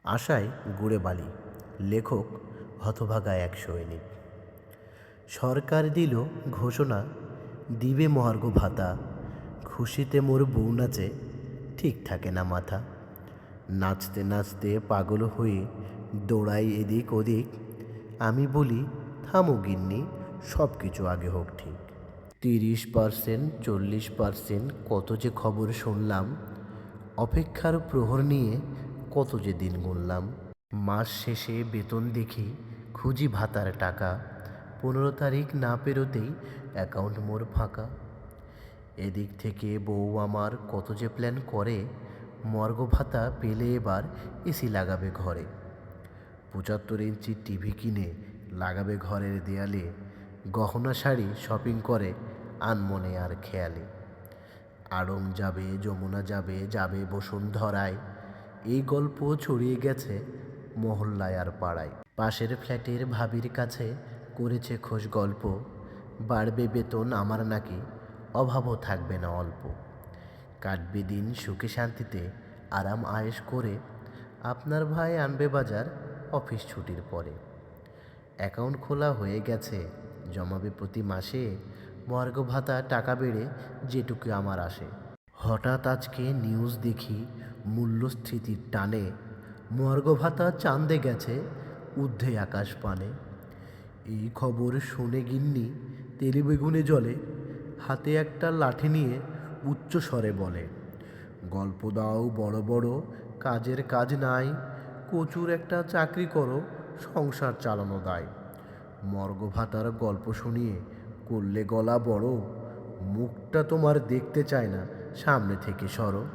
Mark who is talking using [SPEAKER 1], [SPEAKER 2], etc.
[SPEAKER 1] আশায় গুড়ে বালি। লেখক হতভাগা এক সৈনিক। সরকার দিল ঘোষণা, দিবে মহার্ঘ ভাতা। খুশিতে মোর বউ নাচে, ঠিক থাকে না মাথা। নাচতে নাচতে পাগল হয়ে দৌড়াই এদিক ওদিক। আমি বলি, থামো গিন্নি, সব কিছু আগে হোক ঠিক। 30%, 40%, কত যে খবর শুনলাম। অপেক্ষার প্রহর নিয়ে কত যে দিন গুনলাম। মাস শেষে বেতন দেখি, খুঁজি ভাতার টাকা। 15 তারিখ না পেরোতেই অ্যাকাউন্ট মোর ফাঁকা। এদিক থেকে বউ আমার কত যে প্ল্যান করে, মর্গ ভাতা পেলে এবার এসি লাগাবে ঘরে। 75 ইঞ্চি টিভি কিনে লাগাবে ঘরের দেয়ালে। গহনা শাড়ি শপিং করে আনমনে আর খেয়ালে। আড়ং যাবে, যমুনা যাবে, যাবে বসুন্ধরায়। এই গল্প ছড়িয়ে গেছে মহল্লায় আর পাড়ায়। পাশের ফ্ল্যাটের ভাবির কাছে করেছে খোঁজ গল্প। বাড়বে বেতন আমার নাকি, অভাবও থাকবে না অল্প। কাটবে দিন সুখে শান্তিতে, আরাম আয়েশ করে। আপনার ভাই আনবে বাজার অফিস ছুটির পরে। অ্যাকাউন্ট খোলা হয়ে গেছে, জমাবে প্রতি মাসে। মর্গ ভাতা টাকা বেড়ে যেটুকু আমার আসে। হঠাৎ আজকে নিউজ দেখি, মূল্যস্ফীতির টানে মর্গ ভাতা চাঁদে গেছে, ঊর্ধ্বে আকাশ পানে। এই খবর শুনে গিন্নি তেলে বেগুনে জ্বলে। হাতে একটা লাঠি নিয়ে উচ্চ স্বরে বলে, গল্প দাও বড় বড়, কাজের কাজ নাই। কচুর একটা চাকরি করো, সংসার চালানো দায়। মর্গ ভাতার গল্প শুনিয়ে করলে গলা বড়। মুখটা তোমার দেখতে চায় না, সামনে থেকে সরো।